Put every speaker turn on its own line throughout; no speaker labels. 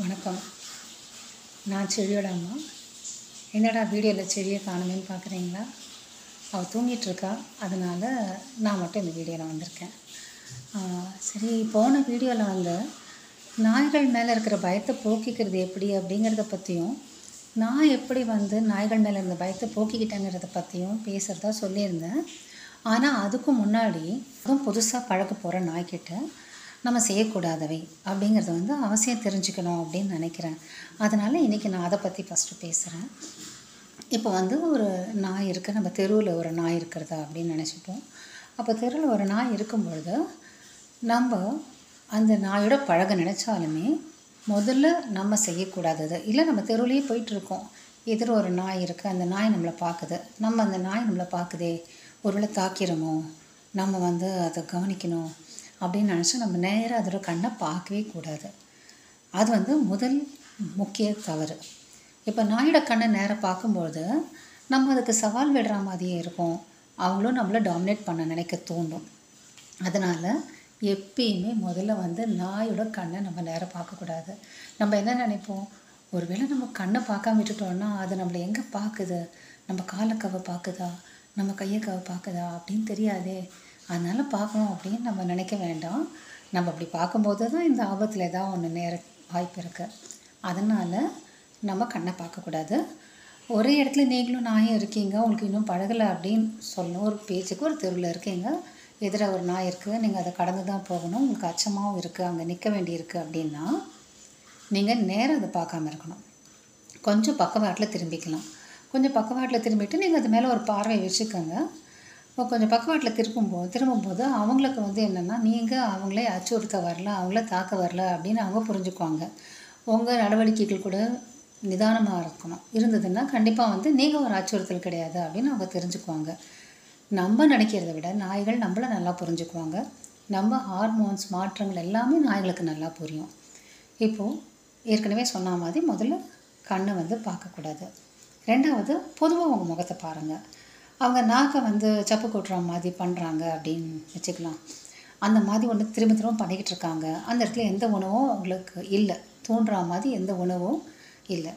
வணக்கம். நான் செடியோட அம்மா. என்னடா வீடியோவில் செடியை காணுமேன்னு பார்க்குறீங்களா? அவள் தூங்கிட்டுருக்கா. அதனால் நான் மட்டும் இந்த வீடியோவில் வந்திருக்கேன். சரி, போன வீடியோவில் வந்து நாய்கள் மேலே இருக்கிற பயத்தை போக்கிக்கிறது எப்படி அப்படிங்கிறத பற்றியும், நான் எப்படி வந்து நாய்கள் மேலே இருந்த பயத்தை போக்கிக்கிட்டேங்கிறத பற்றியும் பேசுகிறதா சொல்லியிருந்தேன். ஆனால் அதுக்கும் முன்னாடி அதுவும் புதுசாக பழக்க போகிற நாய்க்கிட்ட நம்ம செய்யக்கூடாதவை அப்படிங்கிறத வந்து அவசியம் தெரிஞ்சுக்கணும் அப்படின்னு நினைக்கிறேன். அதனால் இன்றைக்கி நான் அதை பற்றி ஃபஸ்ட்டு பேசுகிறேன். இப்போ வந்து ஒரு நாய் இருக்குது, நம்ம தெருவில் ஒரு நாய் இருக்கிறதா அப்படின்னு நினச்சிப்போம். அப்போ தெருவில் ஒரு நாய் இருக்கும்பொழுது நம்ம அந்த நாயோட பழக நினச்சாலுமே முதல்ல நம்ம செய்யக்கூடாதது இல்லை. நம்ம தெருவுலேயே போயிட்டுருக்கோம், எதிர ஒரு நாய் இருக்குது, அந்த நாய் நம்மளை பார்க்குது. நம்ம அந்த நாய் நம்மளை பார்க்குதே, ஒருவேளை தாக்கிறோமோ, நம்ம வந்து அதை கவனிக்கணும் அப்படின்னு நினச்சி நம்ம நேராக அதோட கண்ணை பார்க்கவே கூடாது. அது வந்து முதல் முக்கிய தவறு. இப்போ நாயோட கண்ணை நேராக பார்க்கும்போது நம்ம அதுக்கு சவால் விடுற மாதிரியே இருக்கும். அவங்களும் நம்மளை டாமினேட் பண்ண நினைக்க தூண்டும். அதனால் எப்பயுமே முதல்ல வந்து நாயோட கண்ணை நம்ம நேராக பார்க்கக்கூடாது. நம்ம என்ன நினைப்போம், ஒருவேளை நம்ம கண்ணை பார்க்காம விட்டுட்டோம்னா அது நம்மளை எங்கே பார்க்குது, நம்ம காலக்கவை பார்க்குதா, நம்ம கையக்கவை பார்க்குதா அப்படின்னு தெரியாதே, அதனால் பார்க்கணும் அப்படின்னு நம்ம நினைக்க வேண்டாம். நம்ம அப்படி பார்க்கும்போது தான் இந்த ஆபத்தில் ஏதாவது ஒன்று நேர வாய்ப்பு இருக்குது. அதனால் நம்ம கண்ணை பார்க்கக்கூடாது. ஒரே இடத்துல நீங்களும் நாயும் இருக்கீங்க, உங்களுக்கு இன்னும் பழகலை அப்படின்னு சொல்லணும். ஒரு பேச்சுக்கு ஒரு தெருவில் இருக்கீங்க, எதிராக ஒரு நாய் இருக்குது, நீங்கள் அதை கடந்து தான் போகணும், உங்களுக்கு அச்சமாகவும் இருக்குது, அங்கே நிற்க வேண்டியிருக்கு அப்படின்னா நீங்கள் நேராக அதை பார்க்காம இருக்கணும். கொஞ்சம் பக்கவாட்டில் திரும்பிக்கலாம். கொஞ்சம் பக்கவாட்டில் திரும்பிட்டு நீங்கள் அது மேலே ஒரு பார்வை வச்சுக்கோங்க. கொஞ்சம் பக்கவாட்டில் திரும்பும்போது அவங்களுக்கு வந்து என்னென்னா, நீங்கள் அவங்களே அச்சுறுத்த வரல, அவங்கள தாக்க வரல அப்படின்னு அவங்க புரிஞ்சுக்குவாங்க. உங்கள் நடவடிக்கைகள் கூட நிதானமாக இருந்ததுன்னா கண்டிப்பாக வந்து நீங்கள் ஒரு அச்சுறுத்தல் கிடையாது அப்படின்னு அவங்க தெரிஞ்சுக்குவாங்க. நம்ம நினைக்கிறத விட நாய்கள் நம்மளை நல்லா புரிஞ்சுக்குவாங்க. நம்ம ஹார்மோன்ஸ் மாற்றங்கள் எல்லாமே நாய்களுக்கு நல்லா புரியும். இப்போது ஏற்கனவே சொன்ன மாதிரி முதல்ல கண்ணை வந்து பார்க்கக்கூடாது. ரெண்டாவது, பொதுவாக உங்கள் முகத்தை பாருங்கள். அவங்க நாக்கை வந்து சப்பு கொட்டுற மாதிரி பண்ணுறாங்க அப்படின்னு வச்சுக்கலாம். அந்த மாதிரி ஒன்று திரும்ப திரும்ப பண்ணிக்கிட்டு இருக்காங்க. அந்த இடத்துல எந்த உணவும் அவங்களுக்கு இல்லை, தூண்டுற மாதிரி எந்த உணவும் இல்லை.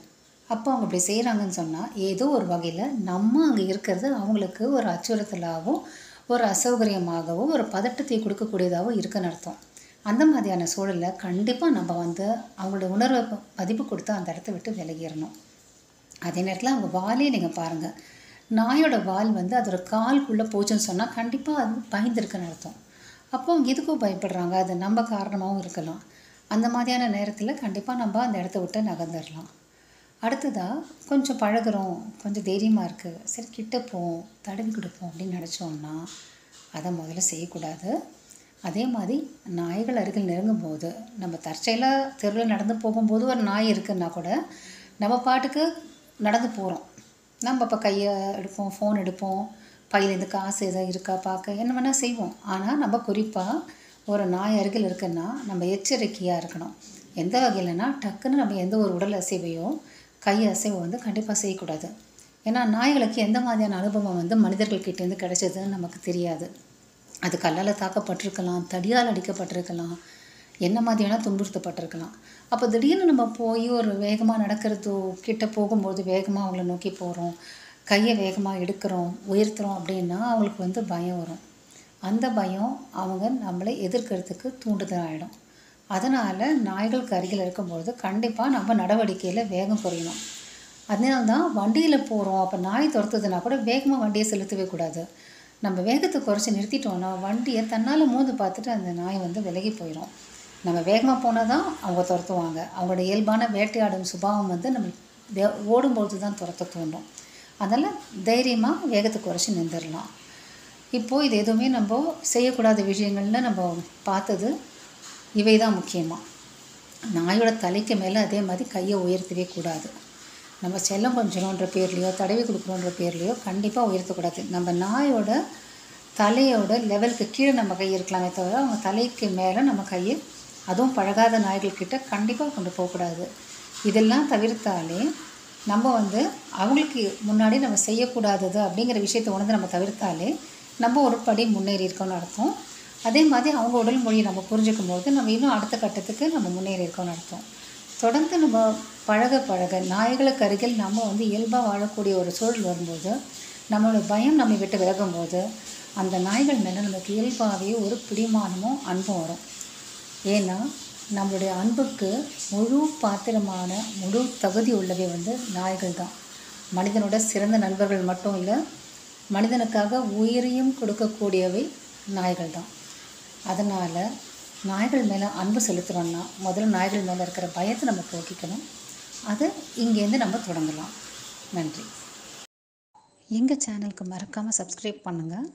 அப்போ அவங்க இப்படி செய்கிறாங்கன்னு சொன்னால் ஏதோ ஒரு வகையில் நம்ம அங்கே இருக்கிறது அவங்களுக்கு ஒரு அச்சுறுத்தலாகவும் ஒரு அசௌகரியமாகவும் ஒரு பதட்டத்தை கொடுக்கக்கூடியதாகவும் இருக்குன்னு அர்த்தம். அந்த மாதிரியான சூழலில் கண்டிப்பாக நம்ம வந்து அவங்களோட உணர்வை மதிப்பு கொடுத்து அந்த இடத்த விட்டு விலகிடணும். அதே நேரத்தில் அவங்க வாலையே நீங்கள் பாருங்கள். நாயோட வால் வந்து அதோட கால்குள்ளே போச்சுன்னு சொன்னால் கண்டிப்பாக அது பயந்துருக்குன்னு அர்த்தம். அப்போ அவங்க எதுக்கும் பயப்படுறாங்க, அது நம்ம காரணமாகவும் இருக்கலாம். அந்த மாதிரியான நேரத்தில் கண்டிப்பாக நம்ம அந்த இடத்த விட்டு நகர்ந்துடலாம். அடுத்ததாக கொஞ்சம் பழகுறோம், கொஞ்சம் தைரியமாக இருக்குது, சரி கிட்ட போவோம், தடவி கொடுப்போம் அப்படின்னு நினச்சோம்னா அதை முதல்ல செய்யக்கூடாது. அதே மாதிரி நாய்கள் அருகில் நெருங்கும் போது நம்ம தற்செயலாக தெருவில் நடந்து போகும்போது ஒரு நாய் இருக்குன்னா கூட நம்ம பாட்டுக்கு நடந்து போகிறோம். நம்ம இப்போ கையை எடுப்போம், ஃபோன் எடுப்போம், பையிலேருந்து காசு எதாவது இருக்கா பார்க்க என்ன வேணால் செய்வோம். ஆனால் நம்ம குறிப்பாக ஒரு நாய் அருகில் இருக்குன்னா நம்ம எச்சரிக்கையாக இருக்கணும். எந்த வகையிலனா டக்குன்னு நம்ம எந்த ஒரு உடல் அசைவையோ கை அசைவை வந்து கண்டிப்பாக செய்யக்கூடாது. ஏன்னா நாய்களுக்கு எந்த மாதிரியான அனுபவம் வந்து மனிதர்கள்கிட்டேருந்து கிடைச்சதுன்னு நமக்கு தெரியாது. அது கல்லால் தாக்கப்பட்டிருக்கலாம், தடியால் அடிக்கப்பட்டிருக்கலாம், என்ன மாதிரியான துன்புறுத்தப்பட்டிருக்கலாம். அப்போ திடீர்னு நம்ம போய் ஒரு வேகமாக நடக்கிறதோ, கிட்ட போகும்போது வேகமாக அவங்கள நோக்கி போகிறோம், கையை வேகமாக எடுக்கிறோம், உயர்த்துறோம் அப்படின்னா அவங்களுக்கு வந்து பயம் வரும். அந்த பயம் அவங்க நம்மளை எதிர்க்கிறதுக்கு தூண்டுதல் ஆகிடும். அதனால் நாய்களுக்கு அருகில் இருக்கும்பொழுது கண்டிப்பாக நம்ம நடவடிக்கையில் வேகம் குறையணும். அதனால தான் வண்டியில் போகிறோம், அப்போ நாய் துரத்துதுன்னா கூட வேகமாக வண்டியை செலுத்தவே கூடாது. நம்ம வேகத்தை குறைச்சி நிறுத்திட்டோன்னா வண்டியை தன்னால் மோந்து பார்த்துட்டு அந்த நாய் வந்து விலகி போயிடும். நம்ம வேகமாக போனால் தான் அவங்க துரத்துவாங்க. அவங்களோட இயல்பான வேட்டையாடும் சுபாவம் வந்து நம்ம ஓடும்போது தான் துரத்த தூண்டும். அதனால் தைரியமாக வேகத்தை குறைச்சி நின்றுடலாம். இப்போது இது எதுவுமே நம்ம செய்யக்கூடாத விஷயங்கள்னு நம்ம பார்த்தது இவை தான். முக்கியமாக நாயோட தலைக்கு மேலே அதே மாதிரி கையை உயர்த்தவே கூடாது. நம்ம செல்லம் கொஞ்சணுன்ற பேர்லையோ தடவி கொடுக்குறோன்ற பேர்லையோ கண்டிப்பாக உயர்த்தக்கூடாது. நம்ம நாயோட தலையோட லெவலுக்கு கீழே நம்ம கை இருக்கலாமே தவிர அவங்க தலைக்கு மேலே நம்ம கையை, அதுவும் பழகாத நாய்கள்கிட்ட கண்டிப்பாக கொண்டு போகக்கூடாது. இதெல்லாம் தவிர்த்தாலே நம்ம வந்து அவங்களுக்கு முன்னாடி நம்ம செய்யக்கூடாதது அப்படிங்கிற விஷயத்தை உணர்ந்து நம்ம தவிர்த்தாலே நம்ம ஒரு படி முன்னேறி இருக்கோன்னு அர்த்தம். அதே மாதிரி அவங்க உடல் மொழியை நம்ம புரிஞ்சுக்கும் போது நம்ம இன்னும் அடுத்த கட்டத்துக்கு நம்ம முன்னேறி இருக்கோன்னு அர்த்தம். தொடர்ந்து நம்ம பழக பழக நாய்களுக்கு அருகில் நம்ம வந்து இயல்பாக வாழக்கூடிய ஒரு சூழல் வரும்போது, நம்மளோட பயம் நம்மை விட்டு விலகும்போது, அந்த நாய்கள் மேலே நமக்கு இயல்பாகவே ஒரு பிடிமானமும் அன்பும் வரும். ஏன்னா நம்மளுடைய அன்புக்கு முழு பாத்திரமான முழு தகுதி உள்ளவை வந்து நாய்கள் தான். மனிதனோட சிறந்த நண்பர்கள் மட்டும் இல்லை, மனிதனுக்காக உயிரையும் கொடுக்கக்கூடியவை நாய்கள் தான். அதனால் நாய்கள் மேலே அன்பு செலுத்துகிறோன்னா முதல்ல நாய்கள் மேலே இருக்கிற பயத்தை நம்ம போக்கிக்கணும். அதை இங்கேருந்து நம்ம தொடங்கலாம். நன்றி. எங்கள் சேனலுக்கு மறக்காமல் சப்ஸ்கிரைப் பண்ணுங்கள்.